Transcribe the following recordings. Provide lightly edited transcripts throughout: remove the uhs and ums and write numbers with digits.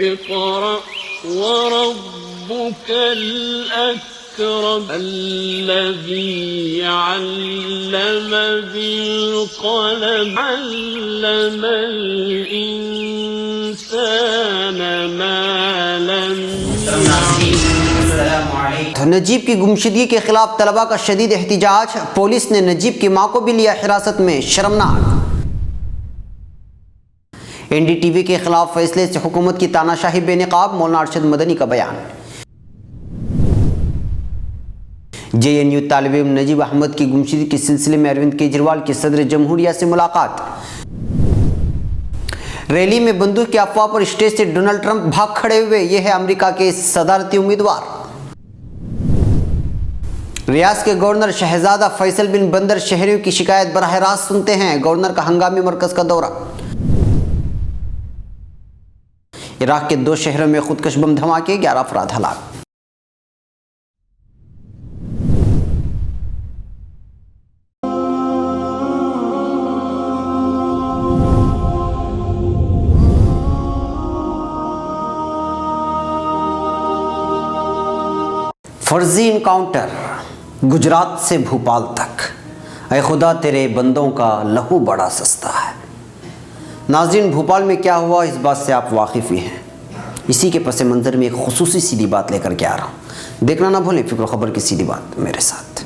اقرأ وربك الأكرم الذي علم بالقلم علم الإنسان ما لم يعلم. نجیب کی گمشدگی کے خلاف طلباء کا شدید احتجاج. پولیس نے نجیب کی ماں کو بھی لیا حراست میں. شرمناک. این ڈی ٹی وی کے خلاف فیصلے سے حکومت کی تاناشاہی بے نقاب. مولانا ارشد مدنی کا بیان. جے این یو طالب علم نجیب احمد کی گمشدگی کے سلسلے میں اروند کیجریوال کی صدر جمہوریہ سے ملاقات. ریلی میں بندوق کی افواہ پر اسٹیج سے ڈونلڈ ٹرمپ بھاگ کھڑے ہوئے. یہ ہے امریکہ کے صدارتی امیدوار. ریاض کے گورنر شہزادہ فیصل بن بندر شہریوں کی شکایت براہ راست سنتے ہیں. گورنر کا ہنگامی مرکز کا دورہ. عراق کے 2 شہروں میں خودکش بم دھماکے. 11 افراد ہلاک. فرضی انکاؤنٹر گجرات سے بھوپال تک. اے خدا تیرے بندوں کا لہو بڑا سستا ہے. ناظرین، بھوپال میں کیا ہوا اس بات سے آپ واقف ہی ہیں. اسی کے پس منظر میں ایک خصوصی سیدھی بات لے کر کے آ رہا ہوں. دیکھنا نہ بھولیں فکر و خبر کی سیدھی بات میرے ساتھ.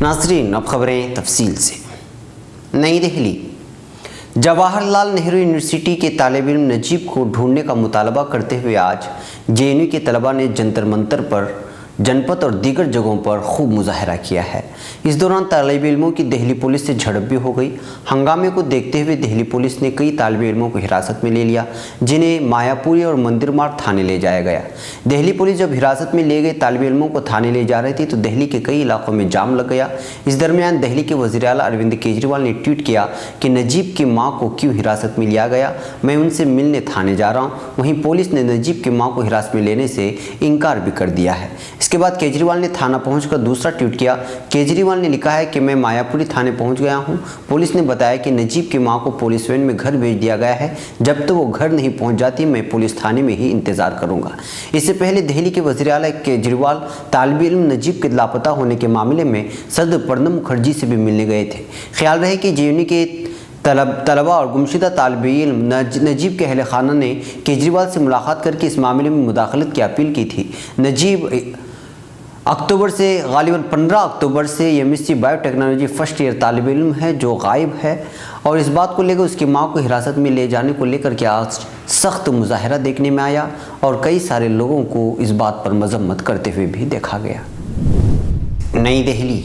ناظرین، اب خبریں تفصیل سے. نئی دہلی. جواہر لال نہرو یونیورسٹی کے طالب علم نجیب کو ڈھونڈنے کا مطالبہ کرتے ہوئے آج جے این یو کے طلباء نے جنتر منتر پر، جنپت اور دیگر جگہوں پر خوب مظاہرہ کیا ہے. اس دوران طالب علموں کی دہلی پولیس سے جھڑپ بھی ہو گئی. ہنگامے کو دیکھتے ہوئے دہلی پولیس نے کئی طالب علموں کو حراست میں لے لیا، جنہیں مایا پوری اور مندر مارگ تھانے لے جایا گیا. دہلی پولیس جب حراست میں لے گئے طالب علموں کو تھانے لے جا رہی تھی تو دہلی کے کئی علاقوں میں جام لگ گیا. اس درمیان دہلی کے وزیر اعلیٰ اروند کیجریوال نے ٹویٹ کیا کہ نجیب کی ماں کو کیوں حراست میں لیا گیا، میں ان سے ملنے تھانے جا رہا ہوں. وہیں پولیس نے نجیب کی ماں کو حراست میں لینے سے انکار بھی کر دیا ہے. اس کے بعد کیجریوال نے تھانہ پہنچ کر دوسرا ٹویٹ کیا. کیجریوال نے لکھا ہے کہ میں مایا پوری تھانے پہنچ گیا ہوں. پولیس نے بتایا کہ نجیب کی ماں کو پولیس وین میں گھر بھیج دیا گیا ہے. جب تک وہ گھر نہیں پہنچ جاتی میں پولیس تھانے میں ہی انتظار کروں گا. اس سے پہلے دہلی کے وزیر اعلیٰ کیجریوال طالب علم نجیب کے لاپتہ ہونے کے معاملے میں صدر پرنب مکھرجی سے بھی ملنے گئے تھے. خیال رہے کہ جے این یو کے طلباء اور گمشدہ طالب علم نجیب کے اہل خانہ نے کیجریوال سے ملاقات کر کے اس معاملے میں مداخلت کی اپیل کی تھی. نجیب غالباً 15 اکتوبر سے M S C biotechnology first year طالب علم ہے جو غائب ہے، اور اس بات کو لے کر اس کی ماں کو حراست میں لے جانے کو لے کر کے آج سخت مظاہرہ دیکھنے میں آیا اور کئی سارے لوگوں کو اس بات پر مذمت کرتے ہوئے بھی دیکھا گیا. نئی دہلی.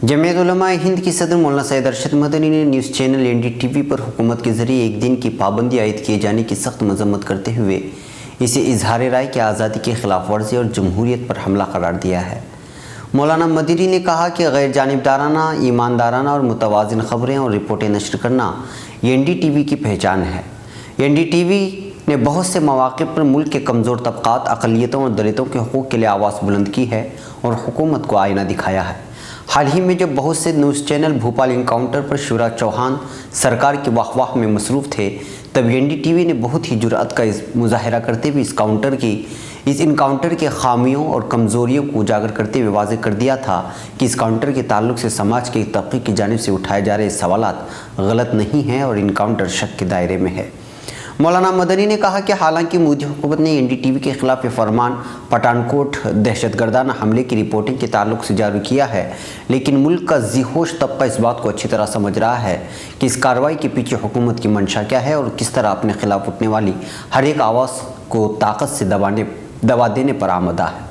جمعیت علماء ہند کی صدر مولانا سید ارشد مدنی نے news channel N D T V پر حکومت کے ذریعے 1 دن کی پابندی عائد کیے جانے کی سخت مذمت کرتے ہوئے اسے اظہار رائے کی آزادی کی خلاف ورزی اور جمہوریت پر حملہ قرار دیا ہے. مولانا مدنی نے کہا کہ غیر جانبدارانہ، ایماندارانہ اور متوازن خبریں اور رپورٹیں نشر کرنا این ڈی ٹی وی کی پہچان ہے. این ڈی ٹی وی نے بہت سے مواقع پر ملک کے کمزور طبقات، اقلیتوں اور دلتوں کے حقوق کے لیے آواز بلند کی ہے اور حکومت کو آئینہ دکھایا ہے. حال ہی میں جب بہت سے نیوز چینل بھوپال انکاؤنٹر پر شیوراج چوہان سرکار کی واہ واہ میں مصروف تھے، تب این ڈی ٹی وی نے بہت ہی جرأت کا مظاہرہ کرتے ہوئے اس انکاؤنٹر کے خامیوں اور کمزوریوں کو اجاگر کرتے ہوئے واضح کر دیا تھا کہ اس کاؤنٹر کے تعلق سے سماج کے ایک طبقے کی جانب سے اٹھائے جا رہے سوالات غلط نہیں ہیں اور انکاؤنٹر شک کے دائرے میں ہے. مولانا مدنی نے کہا کہ حالانکہ مودی حکومت نے این ڈی ٹی وی کے خلاف فرمان پٹھان کوٹ دہشت گردانہ حملے کی رپورٹنگ کے تعلق سے جاری کیا ہے، لیکن ملک کا ذی ہوش طبقہ اس بات کو اچھی طرح سمجھ رہا ہے کہ اس کارروائی کے پیچھے حکومت کی منشا کیا ہے اور کس طرح اپنے خلاف اٹھنے والی ہر ایک آواز کو طاقت سے دبا دینے پر آمادہ ہے.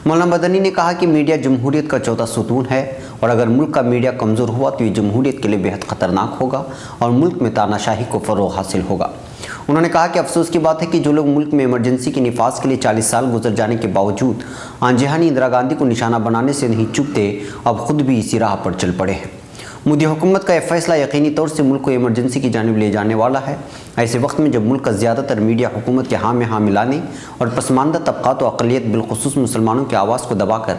مولانا مدنی نے کہا کہ میڈیا جمہوریت کا چوتھا ستون ہے اور اگر ملک کا میڈیا کمزور ہوا تو یہ جمہوریت کے لیے بہت خطرناک ہوگا اور ملک میں تاناشاہی کو فروغ حاصل ہوگا. انہوں نے کہا کہ افسوس کی بات ہے کہ جو لوگ ملک میں ایمرجنسی کے نفاذ کے لیے 40 سال گزر جانے کے باوجود آن جہانی اندرا گاندھی کو نشانہ بنانے سے نہیں چکتے، اب خود بھی اسی راہ پر چل پڑے ہیں. मोदी हुकूमत का यह फैसला यकीनी तौर से मुल्क को इमरजेंसी की जानिब ले जाने वाला है। ऐसे वक्त में जब मुल्क का ज़्यादातर मीडिया हुकूमत के हाँ में हाँ मिलाने और पसमानदा तबक़ात व अक़लियत बिलख़ुसूस मुसलमानों की आवाज़ को दबाकर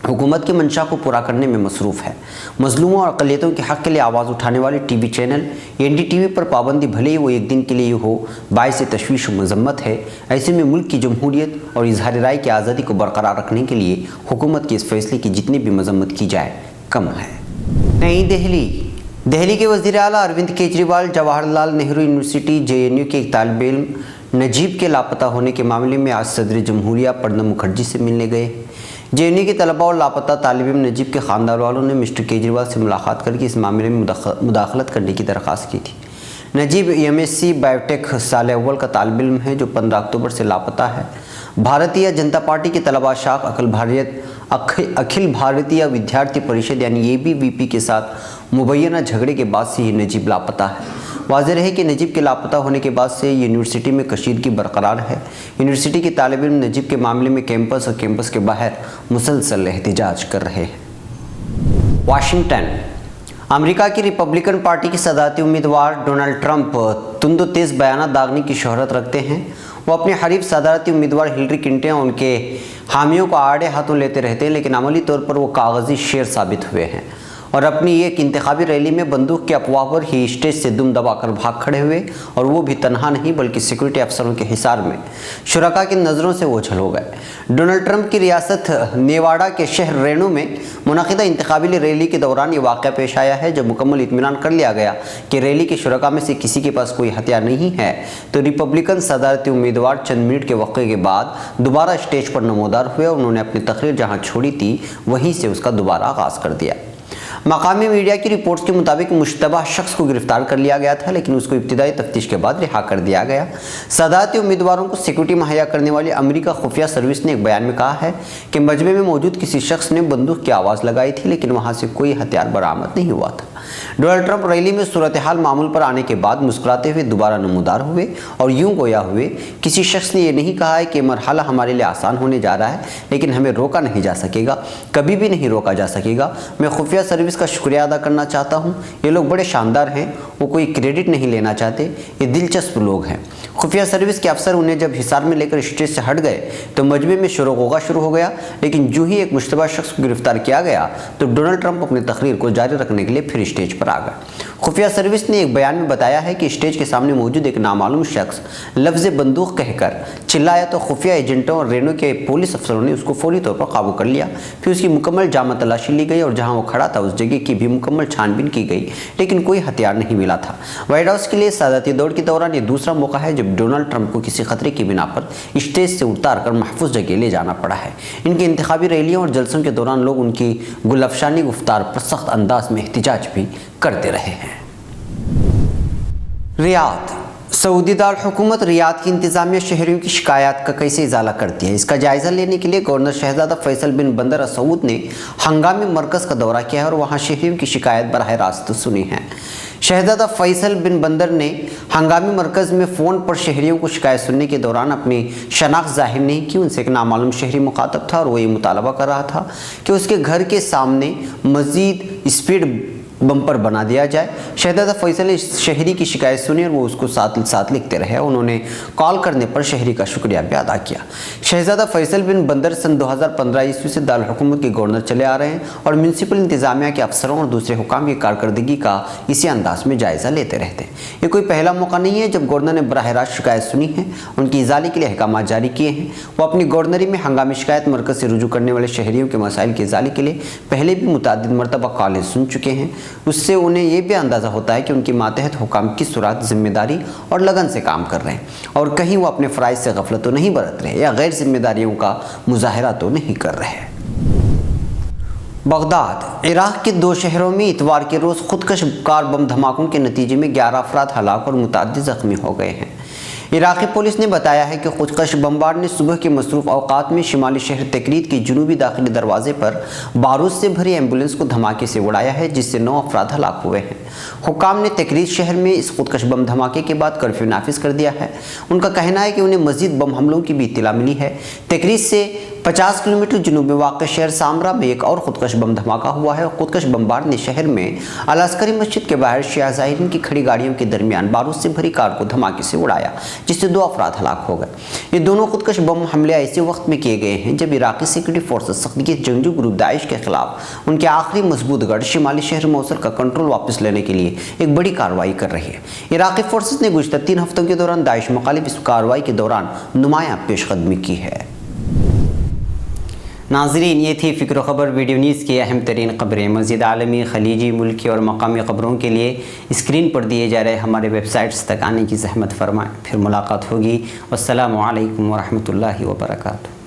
हुकूमत की मंशा को पूरा करने में मसरूफ़ है, मज़लूमों और अक़लियतों के हक़ के लिए आवाज़ उठाने वाले टीवी चैनल NDTV पर पाबंदी भले ही वो एक दिन के लिए हो बाइस तशवीश व मज़म्मत है। ऐसे में मुल्क की जमहूरियत और इज़हार राय की आज़ादी को बरकरार रखने के लिए हुकूमत के इस फैसले की जितनी भी मज़म्मत की जाए कम है। नई दिल्ली के वज़ीर आला अरविंद केजरीवाल जवाहरलाल नेहरू यूनिवर्सिटी JNU के एक तालिब इल्म नजीब के लापता होने के मामले में आज सदर जमहूरिया प्रणब मुखर्जी से मिलने गए। JNU के तलबा और लापता तालिब इल्म नजीब के ख़ानदान वालों ने मिस्टर केजरीवाल से मुलाकात करके इस मामले में मुदाखलत करने की दरख्वास्त की थी। नजीब MSc बायोटेक साल अव्वल का तालिब इल्म है जो 15 अक्टूबर से लापता है। भारतीय जनता पार्टी के तलबा शाख अखिल भारतीय विद्यार्थी परिषद यानी ABVP के साथ मुबैना झगड़े के बाद से ये नजीब लापता है। वाज़ेह है कि नजीब के लापता होने के बाद से यूनिवर्सिटी में कशीदगी बरकरार है। यूनिवर्सिटी के तालिब इल्म नजीब के मामले में कैंपस और कैंपस के बाहर मुसलसल एहतिजाज कर रहे हैं। वाशिंगटन अमेरिका की रिपब्लिकन पार्टी के सदारती उम्मीदवार डोनाल्ड ट्रंप तुंदो तेज़ बयान दागने की शोहरत रखते हैं। वो अपने हरीफ सदारती उम्मीदवार हिलरी क्लिंटन और उनके हामियों को आड़े हाथों लेते रहते हैं, लेकिन अमली तौर पर वो कागज़ी शेर साबित हुए हैं और अपनी एक इंतखाबी रैली में बंदूक के अफवाह पर ही स्टेज से दुम दबाकर भाग खड़े हुए, और वो भी तनहा नहीं बल्कि सिक्योरिटी अफसरों के हिसार में शुरका की नज़रों से ओझल हो गए। डोनाल्ड ट्रंप की रियासत नेवाडा के शहर रेनो में मुनक़िदा इंतखाबी रैली के दौरान ये वाक़या पेश आया है। जब मुकम्मल इत्मीनान कर लिया गया कि रैली के शुरका में से किसी के पास कोई हथियार नहीं है, तो रिपब्लिकन सदारती उम्मीदवार चंद मिनट के वक़्त के बाद दोबारा स्टेज पर नमोदार हुए और उन्होंने अपनी तकरीर जहाँ छोड़ी थी वहीं से उसका दोबारा आगाज़ कर दिया। मकामी मीडिया की रिपोर्ट्स के मुताबिक मुश्तबा शख्स को गिरफ्तार कर लिया गया था, लेकिन उसको इब्तिदाई तफ्तीश के बाद रिहा कर दिया गया। सदारती उम्मीदवारों को सिक्योरिटी मुहैया करने वाली अमेरिका खुफिया सर्विस ने एक बयान में कहा है कि मजमे में मौजूद किसी शख्स ने बंदूक की आवाज़ लगाई थी, लेकिन वहाँ से कोई हथियार बरामद नहीं हुआ था। डोनाल्ड ट्रंप रैली में सूरत हाल मामूल पर आने के बाद मुस्कुराते हुए दोबारा नमूदार हुए और यूं गोया हुए किसी शख्स ने यह नहीं कहा है कि मरहला हमारे लिए आसान होने जा रहा है, लेकिन हमें रोका नहीं जा सकेगा, कभी भी नहीं रोका जा सकेगा। मैं खुफिया सर्विस का शुक्रिया अदा करना चाहता हूँ। ये लोग बड़े शानदार हैं, वो कोई क्रेडिट नहीं लेना चाहते, ये दिलचस्प लोग हैं। खुफिया सर्विस के अफसर उन्हें जब हिसार में लेकर स्टेज से हट गए तो मजमे में शोर गोगा शुरू हो गया, लेकिन जो ही एक मुश्तबा शख्स को गिरफ्तार किया गया तो डोनाल्ड ट्रंप अपनी तकरीर को जारी रखने के लिए फिर स्टेज पर आ गए। खुफिया सर्विस ने एक बयान में बताया है कि स्टेज के सामने मौजूद एक नामालूम शख्स लफ्ज़ बंदूक कहकर चिल्लाया तो खुफिया एजेंटों और रेनो के पुलिस अफसरों ने उसको फौरी तौर पर काबू कर लिया। फिर उसकी मुकम्मल जामा तलाशी ली गई और जहां वो खड़ा था उस जगह की भी मुकम्मल छानबीन की गई, लेकिन कोई हथियार नहीं मिला था। व्हाइट हाउस के लिए सादाती दौड़ के दौरान ये दूसरा मौका है जब डोनाल्ड ट्रंप को किसी खतरे की बिना पर स्टेज से उतार कर महफूज जगह ले जाना पड़ा है। इनकी इंतखाबी रैलियों और जलसों के दौरान लोग उनकी गुलअफशानी गुफ्तार पर सख्त अंदाज में एहतिजाज भी करते रहे हैं। रियाद सऊदी दार हुकूमत रियाद की इंतज़ामिया शहरियों की शिकायत का कैसे इजाला करती है, इसका जायज़ा लेने के लिए गवर्नर शहजादा फैसल बिन बंदर सऊद ने हंगामी मरकज़ का दौरा किया है और वहाँ शहरियों की शिकायत बराह रास्त सुनी है। शहजादा फैसल बिन बंदर ने हंगामी मरकज़ में फ़ोन पर शहरियों को शिकायत सुनने के दौरान अपनी शनाख्त ज़ाहिर नहीं की। उनसे एक नामालूम शहरी मुखातब था और वो ये मुतालबा कर रहा था कि उसके घर के सामने मज़ीद स्पीड बम्पर बना दिया जाए। शहजादा फैसल ने शहरी की शिकायत सुनी और वो उसको साथ लिखते रहे। उन्होंने कॉल करने पर शहरी का शुक्रिया भी अदा किया। शहजादा फैसल बिन बंदर सन 2015 ईस्वी से दारुल हुकूमत के गवर्नर चले आ रहे हैं और म्यूनसिपल इंतज़ामिया के अफसरों और दूसरे हुकाम की कारकर्दगी का इसी अंदाज में जायज़ा लेते रहते हैं। ये कोई पहला मौका नहीं है जब गवर्नर ने बराह रास्त शिकायत सुनी है, उनकी इजाले के लिए अहकाम जारी किए हैं। वो अपनी गवर्नरी में हंगामी शिकायत मरकज़ से रुजू करने वाले शहरियों के मसाइल के इजाले के लिए पहले भी मुतअद्दिद मरतबा कॉलेज सुन चुके हैं। उससे उन्हें यह भी अंदाज़ा होता है कि उनकी मातहत हुकाम की सुरात जिम्मेदारी और लगन से काम कर रहे हैं और कहीं वो अपने फ़राइज़ से गफलत तो नहीं बरत रहे या गैर जिम्मेदारियों का मुजाहरा तो नहीं कर रहे। बगदाद इराक़ के 2 शहरों में इतवार के रोज़ खुदकश कार बम धमाकों के नतीजे में 11 अफराद हलाक और मुतअद्दिद ज़ख्मी हो गए हैं। इराक़ी पुलिस ने बताया है कि खुदकश बमबार ने सुबह के मसरूफ़ अवकात में शिमाली शहर तकरीत के जुनूबी दाखिली दरवाजे पर बारूद से भरी एम्बुलेंस को धमाके से उड़ाया है, जिससे 9 अफराद हलाक हुए हैं। हुकाम ने तकरीत शहर में इस खुदकश बम धमाके के बाद कर्फ्यू नाफिज कर दिया है। उनका कहना है कि उन्हें मज़ीद बम हमलों की भी इत्तला मिली है। तकरीत से 50 किलोमीटर जनूब में वाक़ शहर सामरा में एक और खुदकश बम धमाका हुआ है। खुदकश बमबार ने शहर में अलास्करी मस्जिद के बाहर शिया ज़ाहिरीन की खड़ी गाड़ियों के दरमियान बारूद से भरी कार को धमाके से उड़ाया, जिससे 2 अफराद हलाक हो गए। ये दोनों खुदकश बम हमले ऐसे वक्त में किए गए हैं जब इराक़ी सिक्योरिटी फोर्सेस सख्ती के जंगजू ग्रुप दाइश के खिलाफ उनके आखिरी मजबूत गढ़ शिमाली शहर मोसुल का कंट्रोल वापस लेने के लिए एक बड़ी कार्रवाई कर रही है। इराक़ी फोर्सेस ने गुज़श्ता 3 हफ्तों के दौरान दाइश मुखालिफ इस कार्रवाई के दौरान नुमायां पेशकदमी की है। नाज़रीन, ये थी फ़िक्र ख़बर वीडियो न्यूज़ की अहम तरीन ख़बरें। मज़ीद आलमी, ख़लीजी, मुल्की और मकामी ख़बरों के लिए स्क्रीन पर दिए जा रहे हमारे वेबसाइट्स तक आने की ज़हमत फरमाएँ। फिर मुलाकात होगी। वस्सलामु अलैकुम वरहमतुल्लाहि वबरकातुहू।